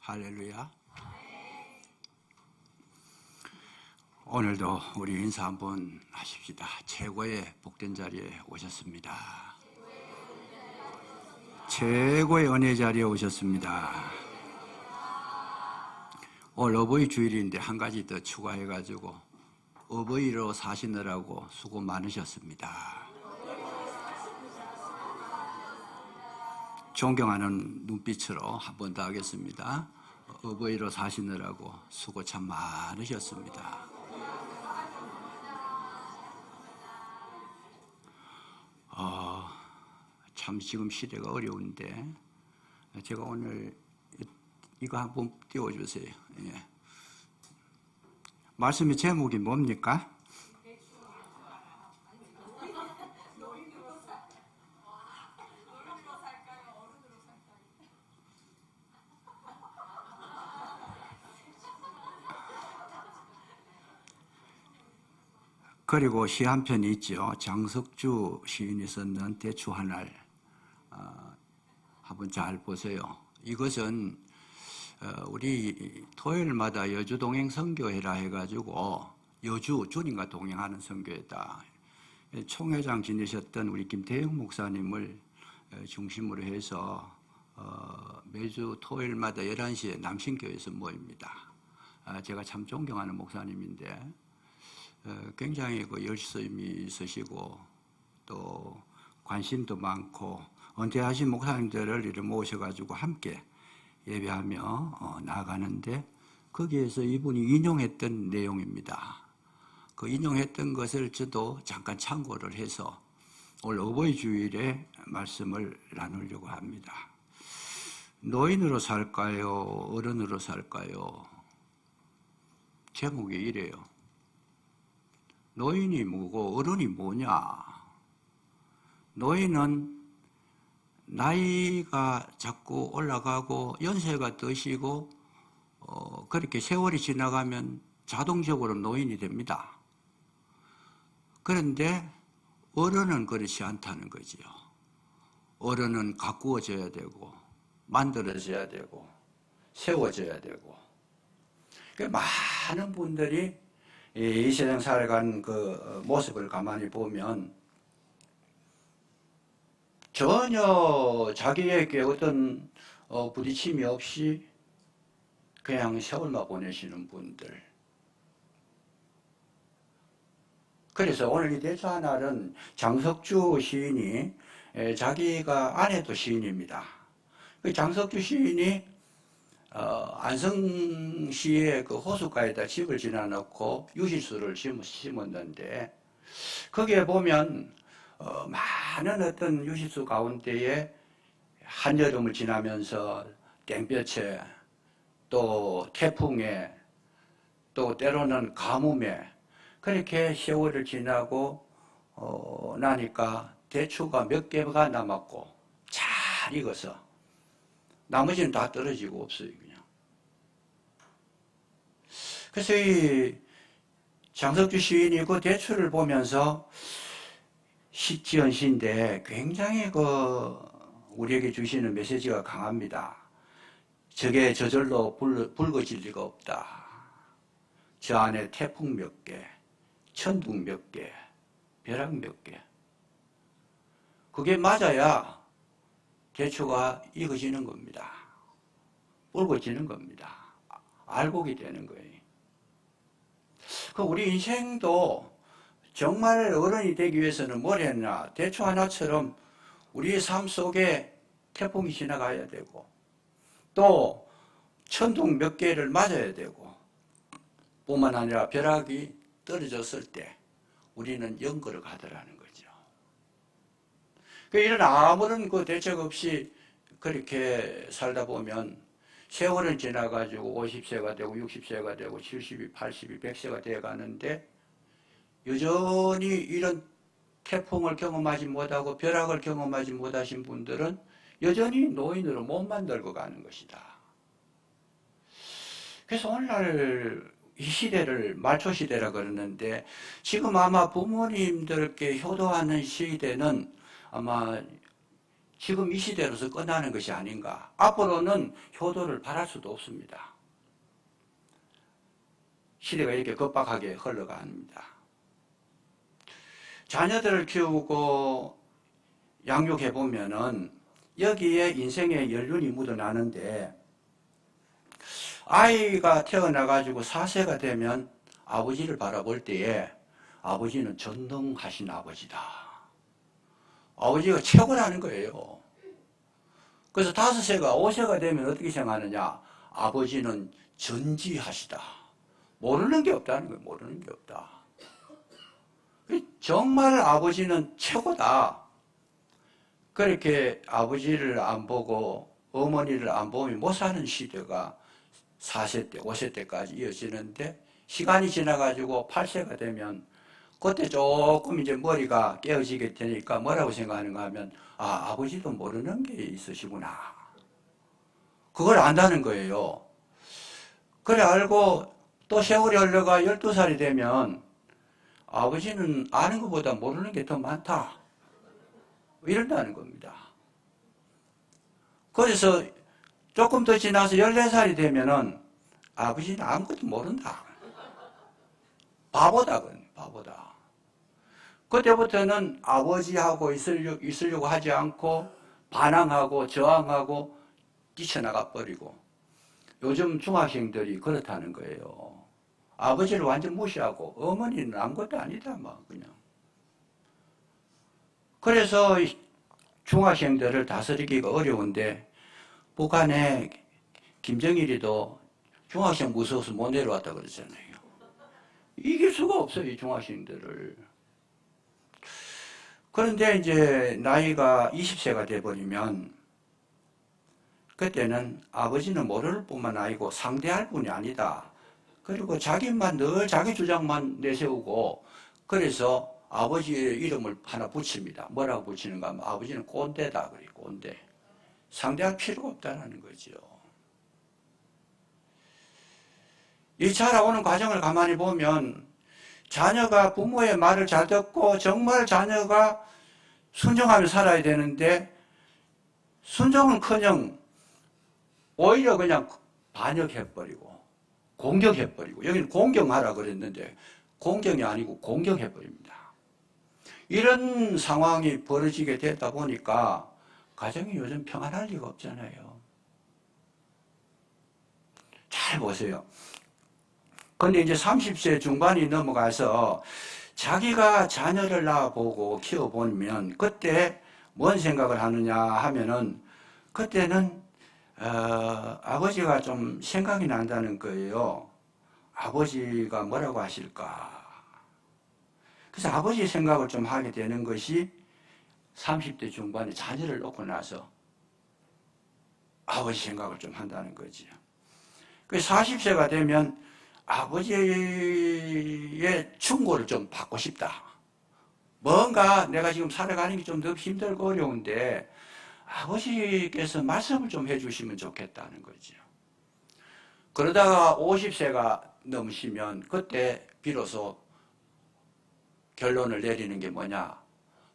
할렐루야. 오늘도 우리 인사 한번 하십시다. 최고의 복된 자리에 오셨습니다. 최고의 은혜 자리에 오셨습니다. 오늘 어버이 주일인데 한 가지 더 추가해가지고 어버이로 사시느라고 수고 많으셨습니다. 존경하는 눈빛으로 한 번 더 하겠습니다. 어버이로 사시느라고 수고 참 많으셨습니다. 참 지금 시대가 어려운데 제가 오늘 이거 한번 띄워주세요. 예. 말씀의 제목이 뭡니까? 그리고 시 한 편이 있죠. 장석주 시인이 썼는 대추 한 알. 한번 잘 보세요. 이것은 우리 토요일마다 여주 동행 선교회라 해가지고 여주 주님과 동행하는 선교회다. 총회장 지내셨던 우리 김태형 목사님을 중심으로 해서 매주 토요일마다 11시에 남신교회에서 모입니다. 제가 참 존경하는 목사님인데 굉장히 열심히 있으시고 또 관심도 많고 은퇴하신 목사님들을 이렇게 모셔가지고 함께 예배하며 나아가는데 거기에서 이분이 인용했던 내용입니다. 그 인용했던 것을 저도 잠깐 참고를 해서 오늘 어버이 주일에 말씀을 나누려고 합니다. 노인으로 살까요? 어른으로 살까요? 제목이 이래요. 노인이 뭐고 어른이 뭐냐? 노인은 나이가 자꾸 올라가고 연세가 드시고 그렇게 세월이 지나가면 자동적으로 노인이 됩니다. 그런데 어른은 그렇지 않다는 거지요. 어른은 가꾸어져야 되고 만들어져야 되고 세워져야 되고 많은 분들이 이 세상 살아간 그 모습을 가만히 보면 전혀 자기에게 어떤 부딪힘이 없이 그냥 세월만 보내시는 분들. 그래서 오늘 이 대추 하나는 장석주 시인이 자기가 아내도 시인입니다. 그 장석주 시인이 안성시의 그 호숫가에다 집을 지나놓고 유실수를 심었는데 거기에 보면 많은 어떤 유실수 가운데에 한여름을 지나면서 땡볕에 또 태풍에 또 때로는 가뭄에 그렇게 세월을 지나고 나니까 대추가 몇 개가 남았고 잘 익어서 나머지는 다 떨어지고 없어요, 그냥. 그래서 이 장석주 시인이 그 대추를 보면서 시지연시인데 굉장히 우리에게 주시는 메시지가 강합니다. 저게 저절로 붉어질 리가 없다. 저 안에 태풍 몇 개, 천둥 몇 개, 벼락 몇 개. 그게 맞아야 대추가 익어지는 겁니다. 붉어지는 겁니다. 알곡이 되는 거예요. 우리 인생도 정말 어른이 되기 위해서는 뭘 했나? 대추 하나처럼 우리의 삶 속에 태풍이 지나가야 되고 또 천둥 몇 개를 맞아야 되고 뿐만 아니라 벼락이 떨어졌을 때 우리는 연거를 가더라는 거죠. 이런 아무런 대책 없이 그렇게 살다 보면 세월은 지나가지고 50세가 되고 60세가 되고 70이, 80이, 100세가 되어 가는데 여전히 이런 태풍을 경험하지 못하고 벼락을 경험하지 못하신 분들은 여전히 노인으로 못 만들고 가는 것이다. 그래서 오늘날 이 시대를 말초시대라 그러는데 지금 아마 부모님들께 효도하는 시대는 아마 지금 이 시대로서 끝나는 것이 아닌가. 앞으로는 효도를 바랄 수도 없습니다. 시대가 이렇게 급박하게 흘러갑니다. 자녀들을 키우고 양육해보면은 여기에 인생의 연륜이 묻어나는데, 아이가 태어나가지고 4세가 되면 아버지를 바라볼 때에 아버지는 전능하신 아버지다. 아버지가 최고라는 거예요. 그래서 5세가 5세가 되면 어떻게 생각하느냐? 아버지는 전지하시다. 모르는 게 없다는 거예요. 모르는 게 없다. 정말 아버지는 최고다. 그렇게 아버지를 안 보고 어머니를 안 보면 못 사는 시대가 4세 때, 5세 때까지 이어지는데, 시간이 지나가지고 8세가 되면 그때 조금 이제 머리가 깨어지게 되니까 뭐라고 생각하는가 하면, 아, 아버지도 모르는 게 있으시구나. 그걸 안다는 거예요. 그래 알고 또 세월이 흘러가 12살이 되면 아버지는 아는 것보다 모르는 게 더 많다. 이런다는 겁니다. 그래서 조금 더 지나서 14살이 되면은 아버지는 아무것도 모른다. 바보다, 바보다. 그때부터는 아버지하고 있으려고 하지 않고 반항하고 저항하고 뛰쳐나가 버리고, 요즘 중학생들이 그렇다는 거예요. 아버지를 완전 무시하고 어머니는 아무것도 아니다, 막 그냥. 그래서 중학생들을 다스리기가 어려운데, 북한에 김정일이도 중학생 무서워서 못 내려왔다 그러잖아요. 이길 수가 없어요, 이 중학생들을. 그런데 이제 나이가 20세가 돼버리면 그때는 아버지는 모를 뿐만 아니고 상대할 분이 아니다. 그리고 자기만 늘 자기 주장만 내세우고, 그래서 아버지의 이름을 하나 붙입니다. 뭐라고 붙이는가 하면 아버지는 꼰대다. 그래, 꼰대. 상대할 필요가 없다는 거죠. 이 자라오는 과정을 가만히 보면 자녀가 부모의 말을 잘 듣고 정말 자녀가 순종하며 살아야 되는데, 순종은커녕 오히려 그냥 반역해버리고 공격해버리고, 여기는 공경하라 그랬는데 공경이 아니고 공격해버립니다. 이런 상황이 벌어지게 됐다 보니까 가정이 요즘 평안할 리가 없잖아요. 잘 보세요. 근데 이제 30세 중반이 넘어가서 자기가 자녀를 낳아보고 키워보면 그때 뭔 생각을 하느냐 하면은, 그때는 아버지가 좀 생각이 난다는 거예요. 아버지가 뭐라고 하실까. 그래서 아버지 생각을 좀 하게 되는 것이 30대 중반에 자녀를 놓고 나서 아버지 생각을 좀 한다는 거죠. 그래서 40세가 되면 아버지의 충고를 좀 받고 싶다. 뭔가 내가 지금 살아가는 게 좀 더 힘들고 어려운데 아버지께서 말씀을 좀 해주시면 좋겠다는 거죠. 그러다가 50세가 넘으시면 그때 비로소 결론을 내리는 게 뭐냐.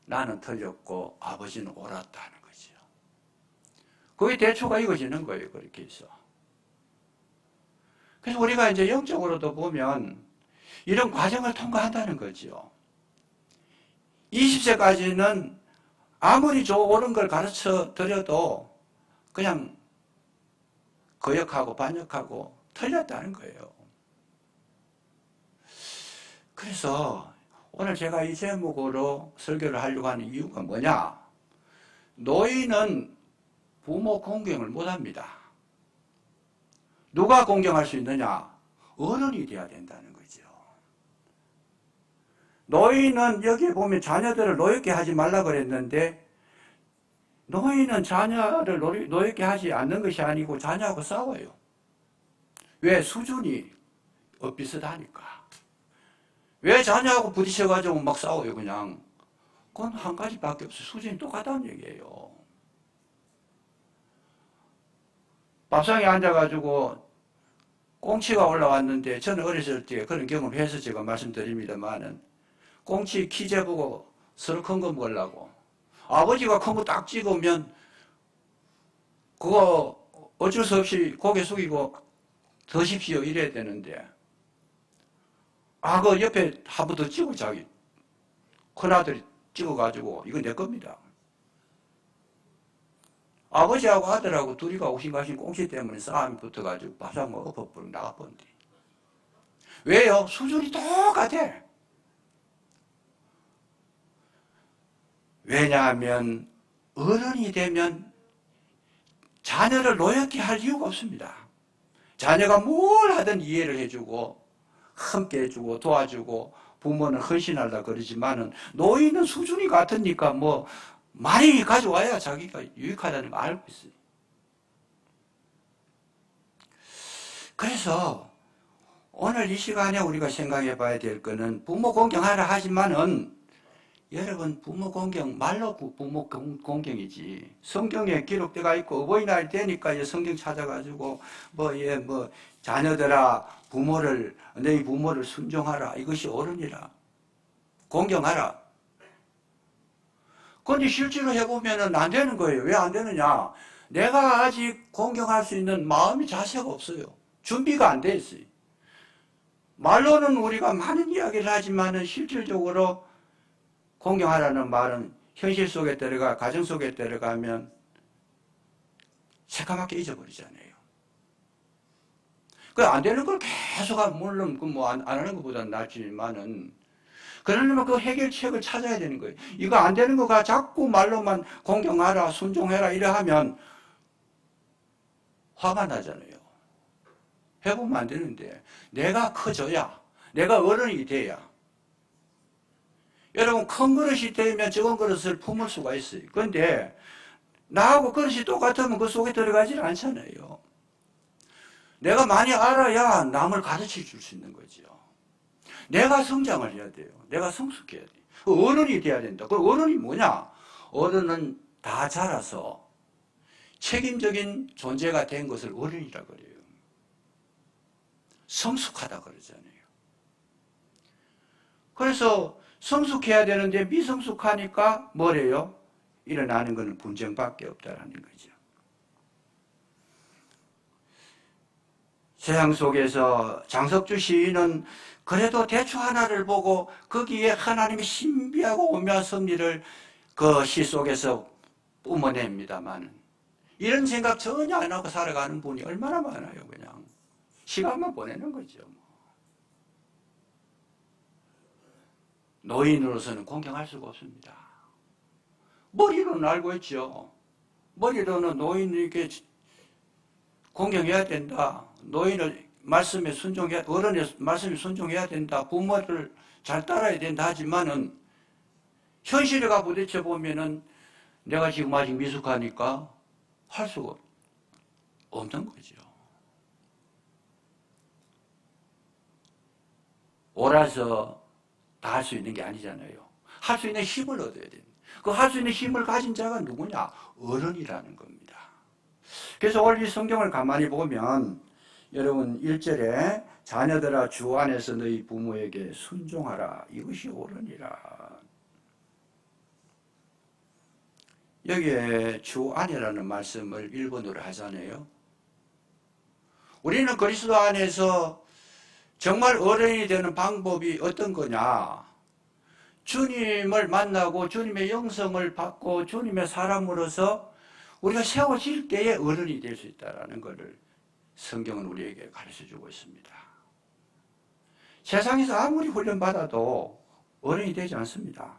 나는 틀렸고 아버지는 옳았다는 거죠. 그게 대초가 이루어지는 거예요. 그렇게 해서. 그래서 우리가 이제 영적으로도 보면 이런 과정을 통과한다는 거죠. 20세까지는 아무리 옳은 걸 가르쳐 드려도 그냥 거역하고 반역하고 틀렸다는 거예요. 그래서 오늘 제가 이 제목으로 설교를 하려고 하는 이유가 뭐냐? 노인은 부모 공경을 못합니다. 누가 공경할 수 있느냐? 어른이 돼야 된다는 거죠. 노인은 여기에 보면 자녀들을 노엽게 하지 말라 그랬는데, 노인은 자녀를 노엽게 하지 않는 것이 아니고 자녀하고 싸워요. 왜? 수준이 비슷하니까. 왜 자녀하고 부딪혀가지고 막 싸워요, 그냥? 그건 한 가지밖에 없어요. 수준이 똑같다는 얘기예요. 밥상에 앉아가지고 꽁치가 올라왔는데, 저는 어렸을 때 그런 경험을 해서 제가 말씀드립니다만은, 꽁치 키 재보고 서로 큰 거 먹으려고, 아버지가 큰 거 딱 찍으면 그거 어쩔 수 없이 고개 숙이고 드십시오 이래야 되는데 그 옆에 한 번 더 찍어 자기 큰아들이 찍어가지고 이거 내 겁니다. 아버지하고 아들하고 둘이가 옥신각신 꽁치 때문에 싸움이 붙어가지고 바싹 엎어버리고 나가버린대. 왜요? 수준이 똑같아. 왜냐하면 어른이 되면 자녀를 노엽게 할 이유가 없습니다. 자녀가 뭘 하든 이해를 해주고 함께 해주고 도와주고 부모는 헌신하려 그러지만은 노인은 수준이 같으니까 뭐 많이 가져와야 자기가 유익하다는 거 알고 있어요. 그래서 오늘 이 시간에 우리가 생각해 봐야 될 거는 부모 공경하라 하지만은 여러분 부모 공경 말로 부모 공경이지 성경에 기록되어 있고 어버이날 되니까 성경 찾아가지고 뭐 자녀들아 너희 부모를 순종하라 이것이 옳으니라 공경하라. 그런데 실제로 해보면은 안 되는 거예요. 왜 안 되느냐? 내가 아직 공경할 수 있는 마음의 자세가 없어요. 준비가 안 돼 있어요. 말로는 우리가 많은 이야기를 하지만은 실질적으로 공경하라는 말은 현실 속에 가정 속에 들어가면 새까맣게 잊어버리잖아요. 그 안 되는 걸 계속 물론 안 하는 것보다는 낫지만은 그러려면 그 해결책을 찾아야 되는 거예요. 이거 안 되는 거가 자꾸 말로만 공경하라, 순종해라 이래 하면 화가 나잖아요. 해보면 안 되는데 내가 커져야 내가 어른이 돼야 여러분 큰 그릇이 되면 적은 그릇을 품을 수가 있어요. 그런데 나하고 그릇이 똑같으면 그 속에 들어가질 않잖아요. 내가 많이 알아야 남을 가르쳐 줄 수 있는 거죠. 내가 성장을 해야 돼요. 내가 성숙해야 돼요. 어른이 돼야 된다. 그 어른이 뭐냐? 어른은 다 자라서 책임적인 존재가 된 것을 어른이라 그래요. 성숙하다 그러잖아요. 그래서 성숙해야 되는데 미성숙하니까 뭐래요? 일어나는 것은 분쟁밖에 없다라는 거죠. 세상 속에서 장석주 시인은 그래도 대추 하나를 보고 거기에 하나님의 신비하고 오묘한 섭리를 그 시 속에서 뿜어냅니다만 이런 생각 전혀 안 하고 살아가는 분이 얼마나 많아요. 그냥 시간만 보내는 거죠. 노인으로서는 공경할 수가 없습니다. 머리로는 알고 있죠. 머리로는 노인에게 공경해야 된다. 노인을 말씀에 순종해야, 어른의 말씀에 순종해야 된다. 부모를 잘 따라야 된다 하지만은 현실에 가 부딪혀 보면은 내가 지금 아직 미숙하니까 할 수가 없는 거죠. 옳아서 다 할 수 있는 게 아니잖아요. 할 수 있는 힘을 얻어야 됩니다. 그 할 수 있는 힘을 가진 자가 누구냐? 어른이라는 겁니다. 그래서 오늘 이 성경을 가만히 보면 여러분 1절에 자녀들아 주 안에서 너희 부모에게 순종하라. 이것이 옳으니라. 여기에 주 안이라는 말씀을 일본어로 하잖아요. 우리는 그리스도 안에서 정말 어른이 되는 방법이 어떤 거냐? 주님을 만나고 주님의 영성을 받고 주님의 사람으로서 우리가 세워질 때에 어른이 될 수 있다는 것을 성경은 우리에게 가르쳐주고 있습니다. 세상에서 아무리 훈련받아도 어른이 되지 않습니다.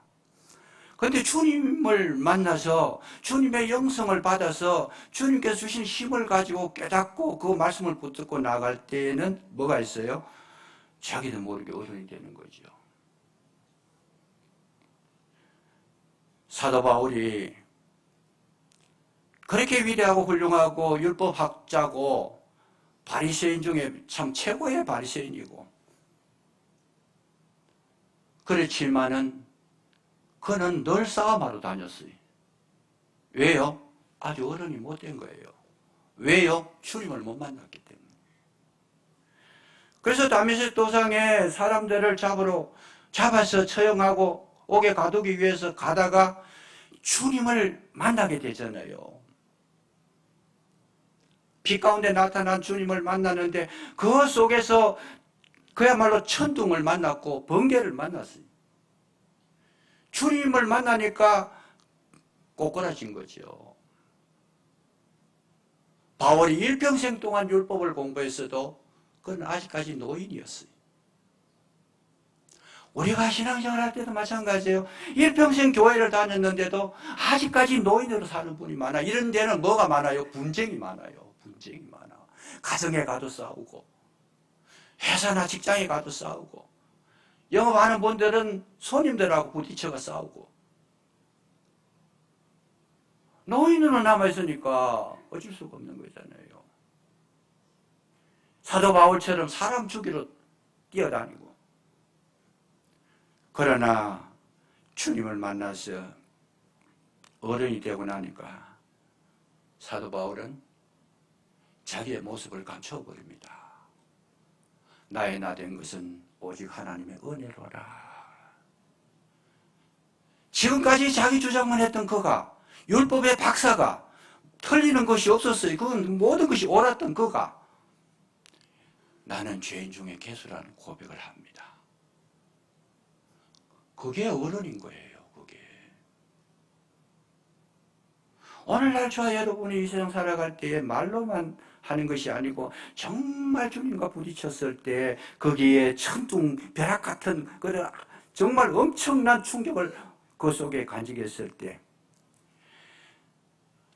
그런데 주님을 만나서 주님의 영성을 받아서 주님께서 주신 힘을 가지고 깨닫고 그 말씀을 붙들고 나갈 때에는 뭐가 있어요? 자기도 모르게 어른이 되는 거죠. 사도 바울이 그렇게 위대하고 훌륭하고 율법학자고 바리새인 중에 참 최고의 바리새인이고 그렇지만은 그는 늘 싸움하러 다녔어요. 왜요? 아주 어른이 못 된 거예요. 왜요? 주님을 못 만났기 때문에. 그래서 다메섹 도상에 사람들을 잡아서 처형하고 옥에 가두기 위해서 가다가 주님을 만나게 되잖아요. 빛 가운데 나타난 주님을 만나는데 그 속에서 그야말로 천둥을 만났고 번개를 만났어요. 주님을 만나니까 꼬꾸라진 거죠. 바울이 일평생 동안 율법을 공부했어도 그건 아직까지 노인이었어요. 우리가 신앙생활 할 때도 마찬가지예요. 일평생 교회를 다녔는데도 아직까지 노인으로 사는 분이 많아. 이런 데는 뭐가 많아요? 분쟁이 많아요. 분쟁이 많아. 가정에 가도 싸우고, 회사나 직장에 가도 싸우고, 영업하는 분들은 손님들하고 부딪혀가 싸우고, 노인으로 남아있으니까 어쩔 수가 없는 거잖아요. 사도 바울처럼 사람 죽이러 뛰어다니고. 그러나 주님을 만나서 어른이 되고 나니까 사도 바울은 자기의 모습을 감춰버립니다. 나의 나 된 것은 오직 하나님의 은혜로라. 지금까지 자기 주장만 했던 그가, 율법의 박사가, 틀리는 것이 없었어요. 그건 모든 것이 옳았던 그가 나는 죄인 중에 괴수라는 고백을 합니다. 그게 어른인 거예요. 그게. 오늘날 저와 여러분이 이 세상 살아갈 때에 말로만 하는 것이 아니고 정말 주님과 부딪혔을 때 거기에 천둥 벼락 같은 그런 정말 엄청난 충격을 그 속에 간직했을 때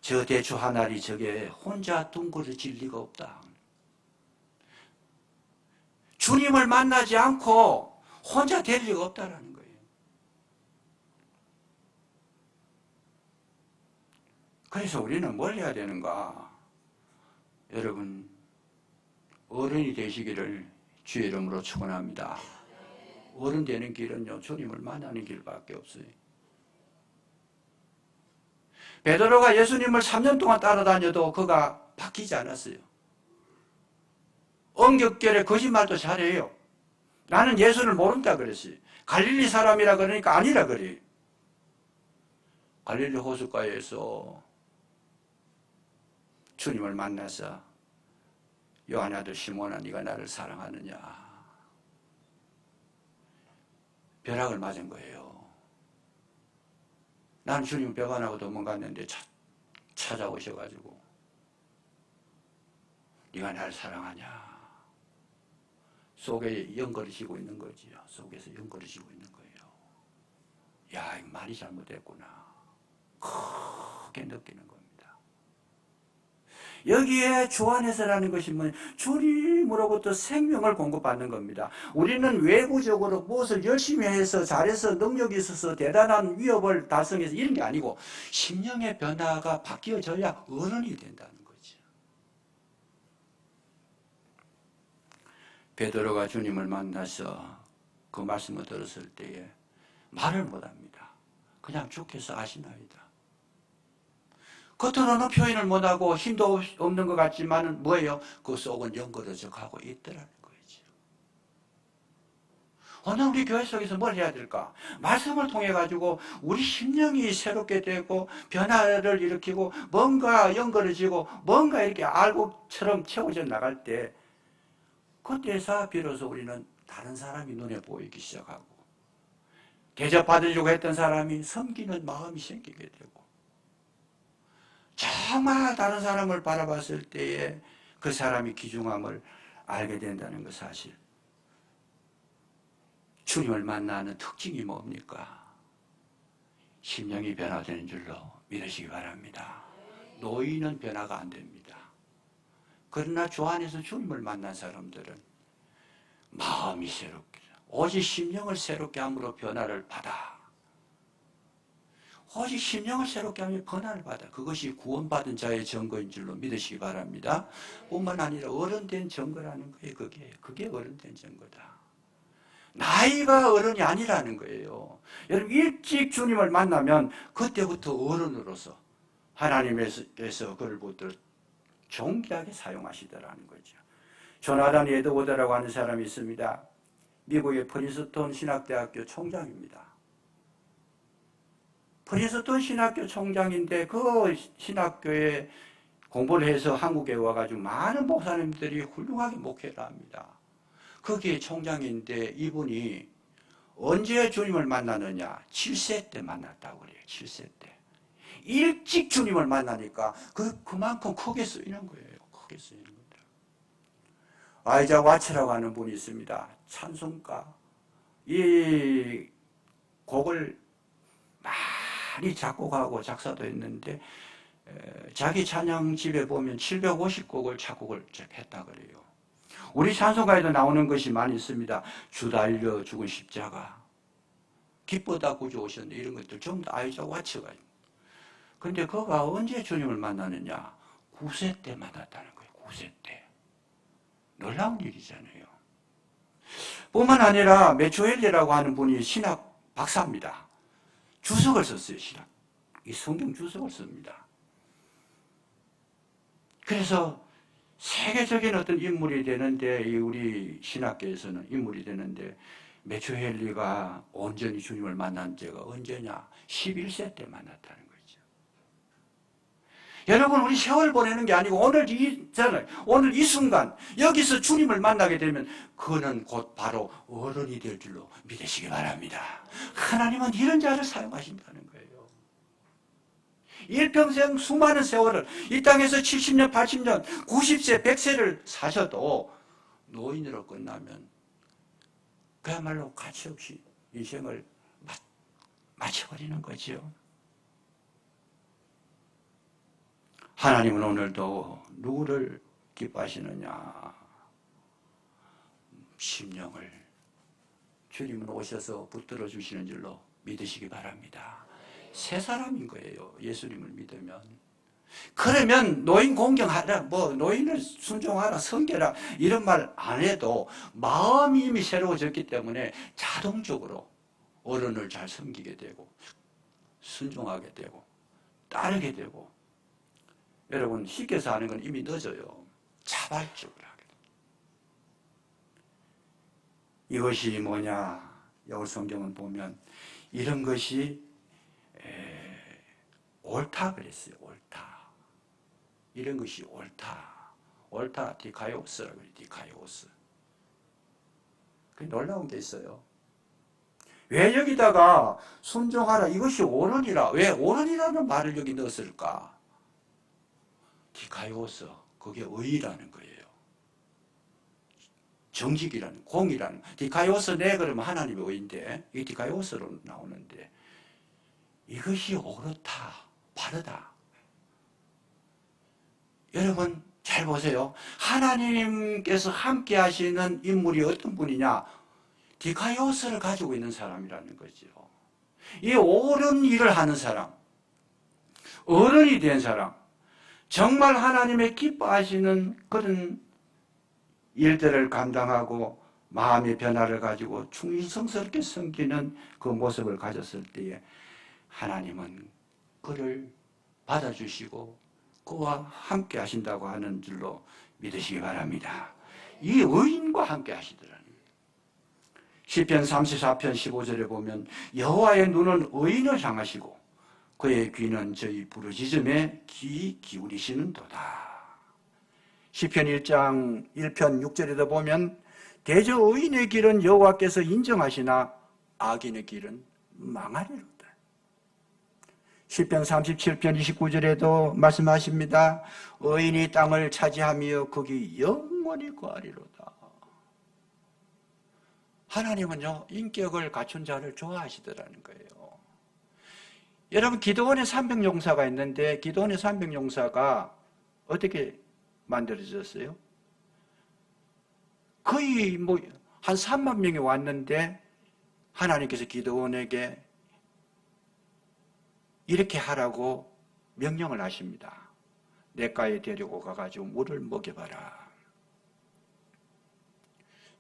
저 대추 하나리 저게 혼자 둥그러질 리가 없다. 주님을 만나지 않고 혼자 될 리가 없다라는 거예요. 그래서 우리는 뭘 해야 되는가? 여러분, 어른이 되시기를 주의 이름으로 축원합니다. 어른 되는 길은요, 주님을 만나는 길밖에 없어요. 베드로가 예수님을 3년 동안 따라다녀도 그가 바뀌지 않았어요. 엉겹결에 거짓말도 잘해요. 나는 예수를 모른다 그랬어요. 갈릴리 사람이라 그러니까 아니라 그래요. 갈릴리 호숫가에서 주님을 만나서 요한의 아들 시몬아 네가 나를 사랑하느냐. 벼락을 맞은 거예요. 난 주님 벽 안 하고 도망갔는데 찾아오셔가지고 네가 나를 사랑하냐. 속에 연거리시고 있는 거지요. 속에서 연거리시고 있는 거예요. 야, 이거 말이 잘못됐구나. 크게 느끼는 겁니다. 여기에 주 안에서라는 것이 뭐냐? 주님으로부터 생명을 공급받는 겁니다. 우리는 외부적으로 무엇을 열심히 해서 잘해서 능력이 있어서 대단한 위협을 달성해서 이런 게 아니고 심령의 변화가 바뀌어져야 어른이 된다는 거죠. 베드로가 주님을 만나서 그 말씀을 들었을 때에 말을 못합니다. 그냥 주께서 아시나이다. 겉으로는 표현을 못하고 힘도 없는 것 같지만 뭐예요? 그 속은 연거려져 가고 있더라는 거죠. 오늘 우리 교회 속에서 뭘 해야 될까? 말씀을 통해 가지고 우리 심령이 새롭게 되고 변화를 일으키고 뭔가 연거려지고 뭔가 이렇게 알곡처럼 채워져 나갈 때 그때서 비로소 우리는 다른 사람이 눈에 보이기 시작하고 대접받으려고 했던 사람이 섬기는 마음이 생기게 되고 정말 다른 사람을 바라봤을 때에 그 사람이 귀중함을 알게 된다는 그 사실. 주님을 만나는 특징이 뭡니까? 심령이 변화되는 줄로 믿으시기 바랍니다. 노인은 변화가 안 됩니다. 그러나 주 안에서 주님을 만난 사람들은 마음이 새롭게, 오직 심령을 새롭게 함으로 변화를 받아. 오직 심령을 새롭게 하며 변화를 받아. 그것이 구원받은 자의 증거인 줄로 믿으시기 바랍니다. 뿐만 아니라 어른된 증거라는 거예요. 그게 어른된 증거다. 나이가 어른이 아니라는 거예요. 여러분 일찍 주님을 만나면 그때부터 어른으로서 하나님께서 그를 붙들어 존귀하게 사용하시더라는 거죠. 조나단 에드워드라고 하는 사람이 있습니다. 미국의 프린스턴 신학대학교 총장입니다. 프린스턴 신학교 총장인데 그 신학교에 공부를 해서 한국에 와가지고 많은 목사님들이 훌륭하게 목회를 합니다. 거기에 총장인데 이분이 언제 주님을 만나느냐? 7세 때 만났다고 그래요. 7세 때. 일찍 주님을 만나니까 그만큼 크게 쓰이는 거예요. 크게 쓰이는 거예요. 아이작 와츠라고 하는 분이 있습니다. 찬송가. 이 곡을 많이 작곡하고 작사도 했는데 자기 찬양집에 보면 750곡을 작곡을 했다 그래요. 우리 찬송가에도 나오는 것이 많이 있습니다. 주 달려 죽은 십자가, 기쁘다 구주 오셨네, 이런 것들 전부 다 아이작 와츠가 있는. 근데 그가 언제 주님을 만나느냐? 9세 때 만났다는 거예요. 9세 때. 놀라운 일이잖아요. 뿐만 아니라 메초엘리라고 하는 분이 신학 박사입니다. 주석을 썼어요. 신학. 이 성경 주석을 씁니다. 그래서 세계적인 어떤 인물이 되는데, 우리 신학계에서는 인물이 되는데, 메초헬리가 온전히 주님을 만난 지가 언제냐? 11세 때 만났다는 거죠. 여러분, 우리 세월 보내는 게 아니고 오늘 이 순간 여기서 주님을 만나게 되면 그는 곧 바로 어른이 될 줄로 믿으시기 바랍니다. 하나님은 이런 자를 사용하신다는 거예요. 일평생 수많은 세월을 이 땅에서 70년, 80년, 90세, 100세를 사셔도 노인으로 끝나면 그야말로 가치 없이 인생을 마쳐버리는 거지요. 하나님은 오늘도 누구를 기뻐하시느냐? 심령을 주님은 오셔서 붙들어 주시는 줄로 믿으시기 바랍니다. 새 사람인 거예요. 예수님을 믿으면. 그러면 노인 공경하라, 노인을 순종하라, 섬겨라 이런 말 안 해도 마음이 이미 새로워졌기 때문에 자동적으로 어른을 잘 섬기게 되고 순종하게 되고 따르게 되고. 여러분, 쉽게서 하는 건 이미 늦어요. 자발적으로 하게 됩니다. 이것이 뭐냐? 여울 성경은 보면 이런 것이 옳다 그랬어요. 옳다. 이런 것이 옳다. 옳다. 디카이오스라고 그래요. 디카이오스. 그 놀라운 게 있어요. 왜 여기다가 순종하라, 이것이 옳으니라, 왜 옳으니라는 말을 여기 넣었을까? 디카이오스, 그게 의라는 거예요. 정직이라는, 공이라는. 디카이오스 네 그러면 하나님의 의인데, 이 디카이오스로 나오는데, 이것이 옳다, 바르다. 여러분 잘 보세요. 하나님께서 함께 하시는 인물이 어떤 분이냐? 디카이오스를 가지고 있는 사람이라는 거죠. 이 옳은 일을 하는 사람, 어른이 된 사람, 정말 하나님의 기뻐하시는 그런 일들을 감당하고 마음의 변화를 가지고 충성스럽게 섬기는 그 모습을 가졌을 때에 하나님은 그를 받아주시고 그와 함께 하신다고 하는 줄로 믿으시기 바랍니다. 이 의인과 함께 하시더라는 거예요. 시편 34편 15절에 보면 여호와의 눈은 의인을 향하시고 그의 귀는 저희 부르짖음에 귀 기울이시는도다. 시편 1장 1편 6절에도 보면 대저 의인의 길은 여호와께서 인정하시나 악인의 길은 망하리로다. 시편 37편 29절에도 말씀하십니다. 의인이 땅을 차지하며 거기 영원히 거하리로다. 하나님은요, 인격을 갖춘 자를 좋아하시더라는 거예요. 여러분, 기도원의 300용사가 있는데 기도원의 300용사가 어떻게 만들어졌어요? 거의 한 3만 명이 왔는데 하나님께서 기도원에게 이렇게 하라고 명령을 하십니다. 냇가에 데리고 가가지고 물을 먹여봐라.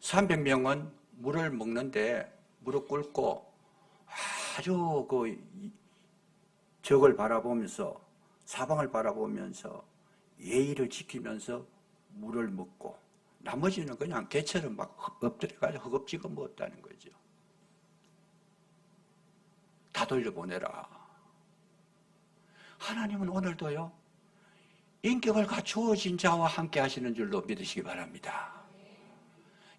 300명은 물을 먹는데 무릎 꿇고 아주 적을 바라보면서, 사방을 바라보면서 예의를 지키면서 물을 먹고 나머지는 그냥 개처럼 막 엎드려가지고 허겁지겁 먹었다는 거죠. 다 돌려보내라. 하나님은 오늘도요, 인격을 갖추어진 자와 함께 하시는 줄로 믿으시기 바랍니다.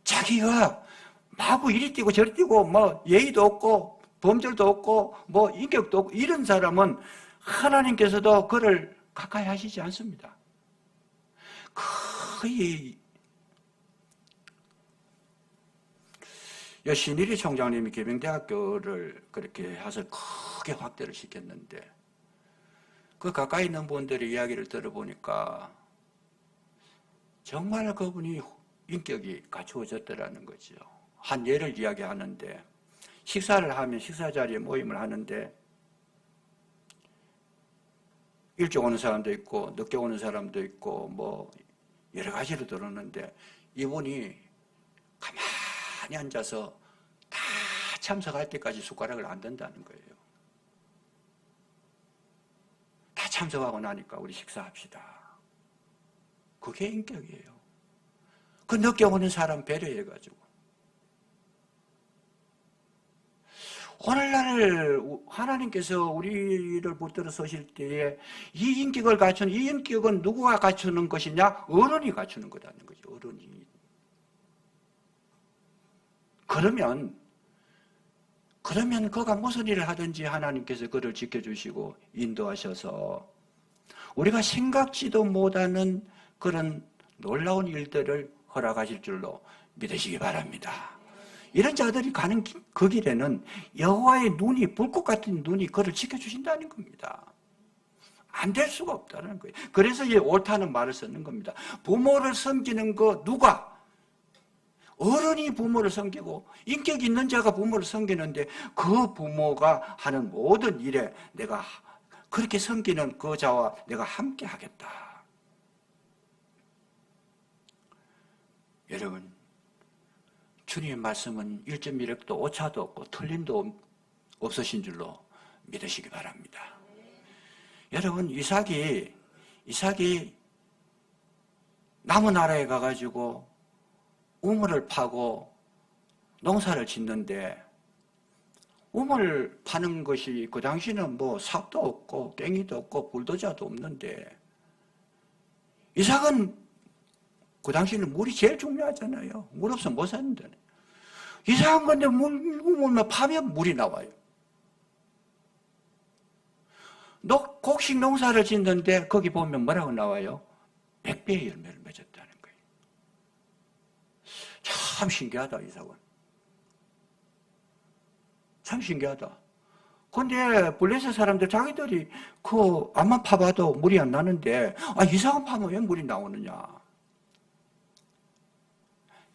자기가 마구 이리 뛰고 저리 뛰고 뭐 예의도 없고 범절도 없고 뭐 인격도 없고 이런 사람은 하나님께서도 그를 가까이 하시지 않습니다. 거의 신일이 총장님이 계명대학교를 그렇게 해서 크게 확대를 시켰는데 그 가까이 있는 분들의 이야기를 들어보니까 정말 그분이 인격이 갖추어졌더라는 거죠. 한 예를 이야기하는데 식사를 하면 식사 자리에 모임을 하는데 일찍 오는 사람도 있고 늦게 오는 사람도 있고 뭐 여러 가지로 들었는데 이분이 가만히 앉아서 다 참석할 때까지 숟가락을 안 든다는 거예요. 다 참석하고 나니까 우리 식사합시다. 그게 인격이에요. 그 늦게 오는 사람 배려해가지고. 오늘날 하나님께서 우리를 붙들어 서실 때에 이 인격을 갖춘 이 인격은 누구가 갖추는 것이냐? 어른이 갖추는 거라는 거죠. 어른이. 그러면 그가 무슨 일을 하든지 하나님께서 그를 지켜주시고 인도하셔서 우리가 생각지도 못하는 그런 놀라운 일들을 허락하실 줄로 믿으시기 바랍니다. 이런 자들이 가는 그 길에는 여호와의 눈이 불꽃 같은 눈이 그를 지켜주신다는 겁니다. 안 될 수가 없다는 거예요. 그래서 이 옳다는 말을 쓰는 겁니다. 부모를 섬기는 거 누가? 어른이 부모를 섬기고 인격 있는 자가 부모를 섬기는데 그 부모가 하는 모든 일에 내가 그렇게 섬기는 그 자와 내가 함께 하겠다. 여러분, 주님의 말씀은 1.1획도 오차도 없고 틀림도 없으신 줄로 믿으시기 바랍니다. 여러분, 이삭이 남은 나라에 가가지고 우물을 파고 농사를 짓는데 우물 파는 것이 그 당시는 뭐 삽도 없고 괭이도 없고 불도저도 없는데 이삭은 그 당시는 물이 제일 중요하잖아요. 물 없으면 못 사는데. 이상한 건데 우물만 파면 물이 나와요. 곡식 농사를 짓는데 거기 보면 뭐라고 나와요? 100배의 열매를 맺었다는 거예요. 참 신기하다, 이삭은. 참 신기하다. 근데 블레셋 사람들 자기들이 그 암만 파봐도 물이 안 나는데 이삭은 파면 왜 물이 나오느냐?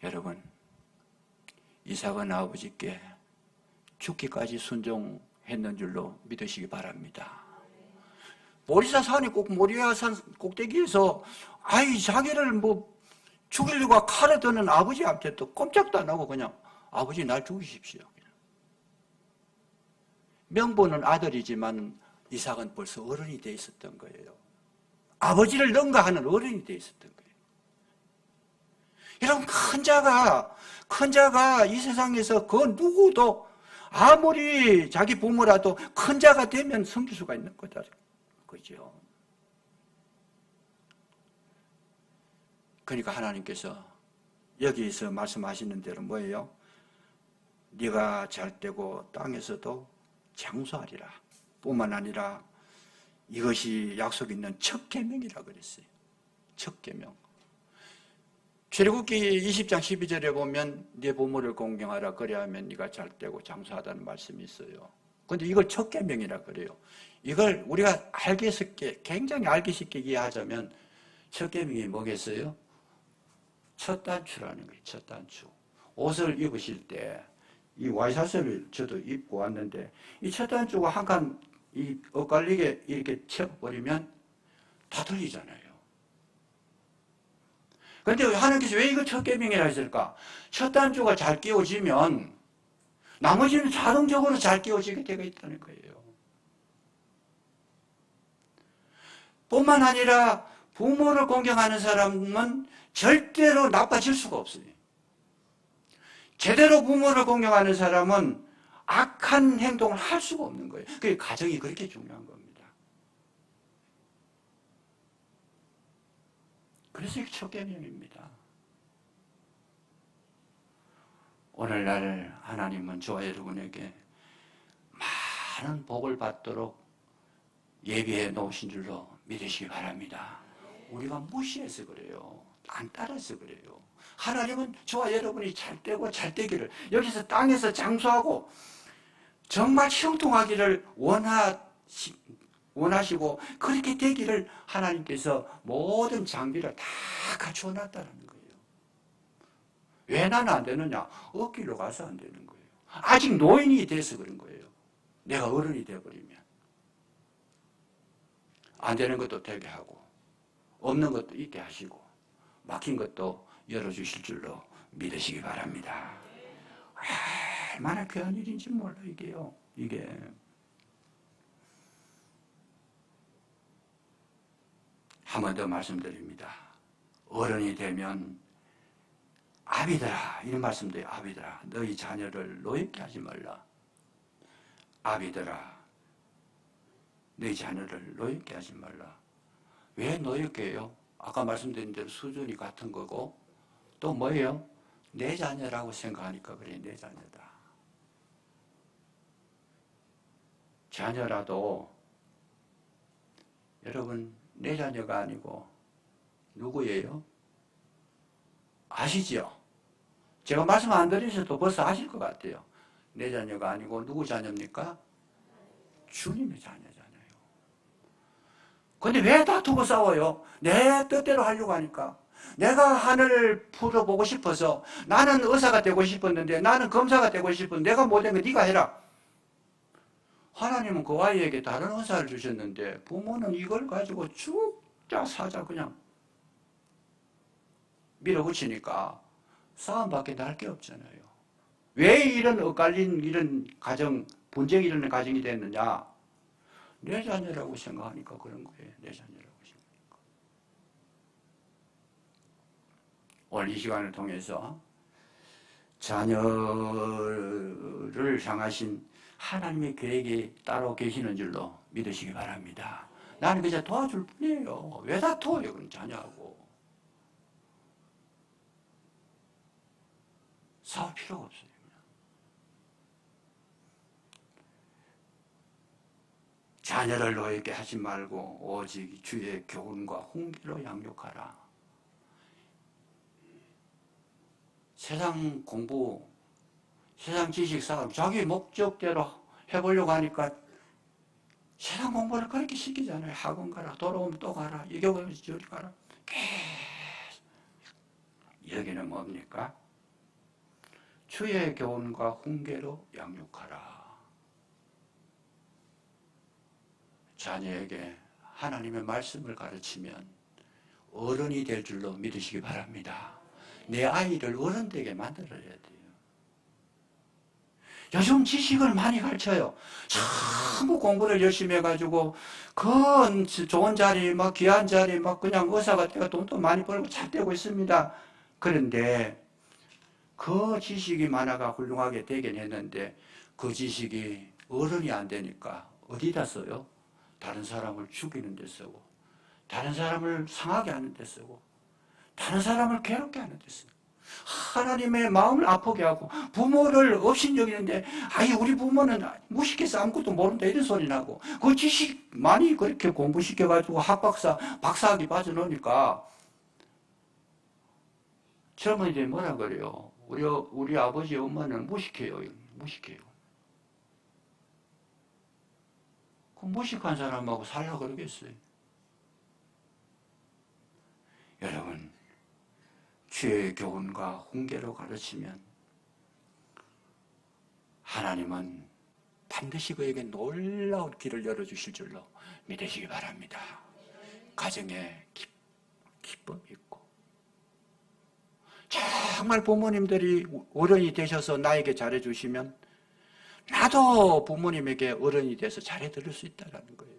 여러분, 이삭은 아버지께 죽기까지 순종했는 줄로 믿으시기 바랍니다. 모리사 산이 꼭 모리아 산 꼭대기에서 자기를 뭐 죽이려고 칼에 드는 아버지한테 또 꼼짝도 안 하고 그냥 아버지 날 죽이십시오. 명분은 아들이지만 이삭은 벌써 어른이 돼 있었던 거예요. 아버지를 능가하는 어른이 돼 있었던 거예요. 여러분, 큰 자가 이 세상에서 그 누구도 아무리 자기 부모라도 큰 자가 되면 섬길 수가 있는 거다. 그죠? 그러니까 하나님께서 여기서 말씀하시는 대로 뭐예요? 네가 잘 되고 땅에서도 장수하리라. 뿐만 아니라 이것이 약속 있는 첫 계명이라 그랬어요. 첫 계명. 출애굽기 20장 12절에 보면 네 부모를 공경하라 그리하면 네가 잘 되고 장수하다는 말씀이 있어요. 그런데 이걸 첫 계명이라 그래요. 이걸 우리가 알기 쉽게, 굉장히 알기 쉽게 이해하자면 첫 계명이 뭐겠어요? 첫 단추라는 거예요. 첫 단추. 옷을 입으실 때 이 와이셔츠를 저도 입고 왔는데 이 첫 단추가 한 칸 이 엇갈리게 이렇게 쳐버리면 다 들리잖아요. 그런데 하나님께서 왜 이거 첫 계명이라 했을까? 첫 단추가 잘 끼워지면 나머지는 자동적으로 잘 끼워지게 되어 있다는 거예요. 뿐만 아니라 부모를 공경하는 사람은 절대로 나빠질 수가 없어요. 제대로 부모를 공경하는 사람은 악한 행동을 할 수가 없는 거예요. 그게 가정이 그렇게 중요한 겁니다. 그래서 이게 첫 계명입니다. 오늘날 하나님은 저와 여러분에게 많은 복을 받도록 예비해 놓으신 줄로 믿으시기 바랍니다. 우리가 무시해서 그래요. 안 따라서 그래요. 하나님은 저와 여러분이 잘 되고 잘 되기를, 여기서 땅에서 장수하고 정말 형통하기를 원하시고 그렇게 되기를 하나님께서 모든 장비를 다 갖추어 놨다는 거예요. 왜 나는 안 되느냐? 억지로 가서 안 되는 거예요. 아직 노인이 돼서 그런 거예요. 내가 어른이 돼버리면 안 되는 것도 되게 하고 없는 것도 있게 하시고 막힌 것도 열어주실 줄로 믿으시기 바랍니다. 얼마나 귀한 일인지 몰라 이게요. 이게 한 번 더 말씀드립니다. 어른이 되면 아비들아, 이런 말씀도 해요. 아비들아, 너희 자녀를 노엽게 하지 말라. 아비들아, 너희 자녀를 노엽게 하지 말라. 왜 노엽게 해요? 아까 말씀드린 대로 수준이 같은 거고 또 뭐예요? 내 자녀라고 생각하니까 그래. 내 자녀다. 자녀라도 여러분 내 자녀가 아니고 누구예요? 아시죠? 제가 말씀 안 드리셔도 벌써 아실 것 같아요. 내 자녀가 아니고 누구 자녀입니까? 주님의 자녀잖아요. 근데 왜 다투고 싸워요? 내 뜻대로 하려고 하니까. 내가 하늘을 풀어보고 싶어서 나는 의사가 되고 싶었는데 나는 검사가 되고 싶었는데 내가 못된 거 네가 해라. 하나님은 그 아이에게 다른 의사를 주셨는데 부모는 이걸 가지고 죽자 사자 그냥 밀어붙이니까 싸움밖에 날 게 없잖아요. 왜 이런 엇갈린 이런 가정, 분쟁이 일어나는 가정이 됐느냐? 내 자녀라고 생각하니까 그런 거예요. 내 자녀라고 생각하니까. 오늘 이 시간을 통해서 자녀를 향하신 하나님의 계획이 따로 계시는 줄로 믿으시기 바랍니다. 나는 그저 도와줄 뿐이에요. 왜 다투어요? 그럼 자녀하고. 싸울 필요가 없어요. 자녀를 노엽게 하지 말고 오직 주의 교훈과 훈계로 양육하라. 세상 공부, 세상 지식 쌓음, 자기 목적대로 해보려고 하니까 세상 공부를 그렇게 시키잖아요. 학원 가라, 돌아오면 또 가라, 이게 오면 저리 가라. 계속. 여기는 뭡니까? 주의 교훈과 훈계로 양육하라. 자녀에게 하나님의 말씀을 가르치면 어른이 될 줄로 믿으시기 바랍니다. 내 아이를 어른 되게 만들어야 돼요. 요즘 지식을 많이 가르쳐요. 전부 공부를 열심히 해가지고 그 좋은 자리, 막 귀한 자리, 막 그냥 의사가 되고 돈도 많이 벌고 잘 되고 있습니다. 그런데 그 지식이 많아가 훌륭하게 되긴 했는데 그 지식이 어른이 안 되니까 어디다 써요? 다른 사람을 죽이는 데 쓰고 다른 사람을 상하게 하는 데 쓰고 다른 사람을 괴롭게 하는 데 쓰고 하나님의 마음을 아프게 하고 부모를 업신여기는데 아이 우리 부모는 무식해서 아무것도 모른다 이런 소리 나고 그 지식 많이 그렇게 공부시켜가지고 학박사 박사학위 빠져놓으니까 젊은이들이 뭐라 그래요? 우리 아버지 엄마는 무식해요. 무식해요. 그 무식한 사람하고 살라 그러겠어요. 여러분 주의 교훈과 훈계로 가르치면 하나님은 반드시 그에게 놀라운 길을 열어주실 줄로 믿으시기 바랍니다. 가정에 기쁨이 있고 정말 부모님들이 어른이 되셔서 나에게 잘해주시면 나도 부모님에게 어른이 돼서 잘해드릴 수 있다는 거예요.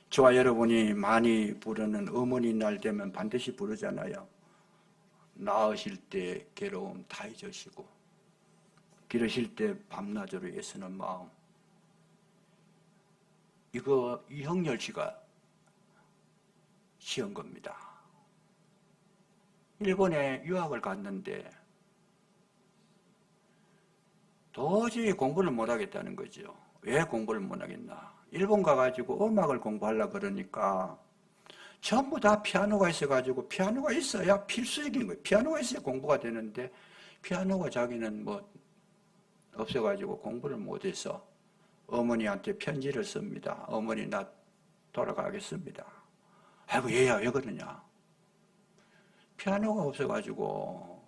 저와 여러분이 많이 부르는 어머니 날 되면 반드시 부르잖아요. 낳으실 때 괴로움 다 잊으시고 기르실 때 밤낮으로 애쓰는 마음. 이거 이형렬 씨가 지은 겁니다. 일본에 유학을 갔는데 도저히 공부를 못하겠다는 거죠. 왜 공부를 못하겠나? 일본 가가지고 음악을 공부하려고 그러니까 전부 다 피아노가 있어가지고 피아노가 있어야 필수적인 거예요. 피아노가 있어야 공부가 되는데 피아노가 자기는 뭐 없어가지고 공부를 못해서 어머니한테 편지를 씁니다. 어머니 나 돌아가겠습니다. 아이고 얘야 왜 그러냐? 피아노가 없어가지고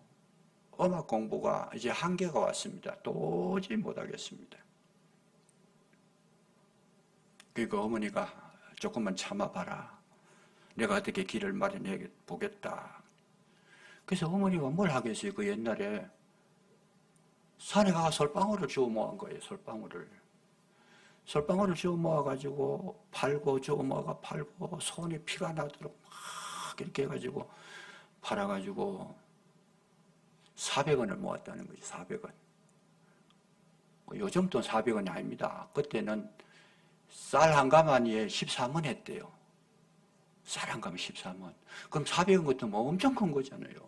음악 공부가 이제 한계가 왔습니다. 도저히 못하겠습니다. 그러니까 어머니가 조금만 참아봐라. 내가 어떻게 길을 마련해 보겠다. 그래서 어머니가 뭘 하겠어요? 그 옛날에 산에 가서 솔방울을 주워 모은 거예요. 솔방울을 주워 모아가지고 팔고 주워 모아가 팔고 손에 피가 나도록 막 이렇게 해가지고 팔아가지고 400원을 모았다는 거죠. 400원. 요즘 돈 400원이 아닙니다. 그때는 쌀 한 가마니에 13원 했대요. 쌀 한 가마니 13원. 그럼 400원 것도 뭐 엄청 큰 거잖아요.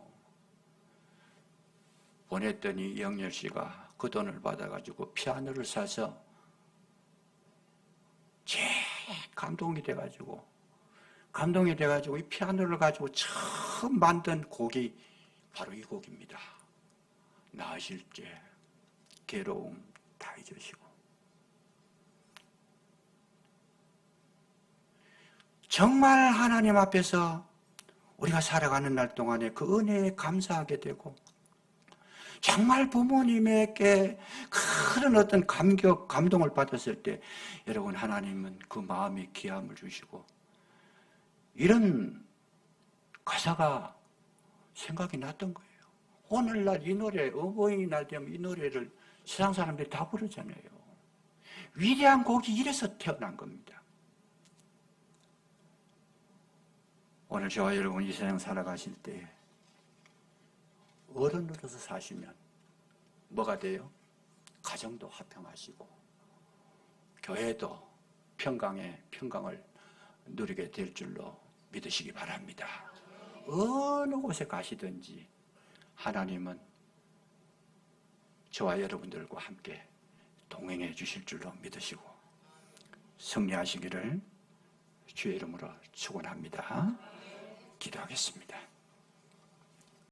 보냈더니 영렬 씨가 그 돈을 받아가지고 피아노를 사서 제일 감동이 돼가지고 이 피아노를 가지고 처음 만든 곡이 바로 이 곡입니다. 나으실게 괴로움 다 잊으시고. 정말 하나님 앞에서 우리가 살아가는 날 동안에 그 은혜에 감사하게 되고 정말 부모님에게 큰 어떤 감동을 받았을 때 여러분 하나님은 그 마음에 귀함을 주시고 이런 가사가 생각이 났던 거예요. 오늘날 이 노래 어버이날 되면 이 노래를 세상 사람들이 다 부르잖아요. 위대한 곡이 이래서 태어난 겁니다. 오늘 저와 여러분 이 세상 살아가실 때 어른으로서 사시면 뭐가 돼요? 가정도 화평하시고 교회도 평강을 누리게 될 줄로 믿으시기 바랍니다. 어느 곳에 가시든지 하나님은 저와 여러분들과 함께 동행해 주실 줄로 믿으시고 승리하시기를 주의 이름으로 축원합니다. 기도하겠습니다.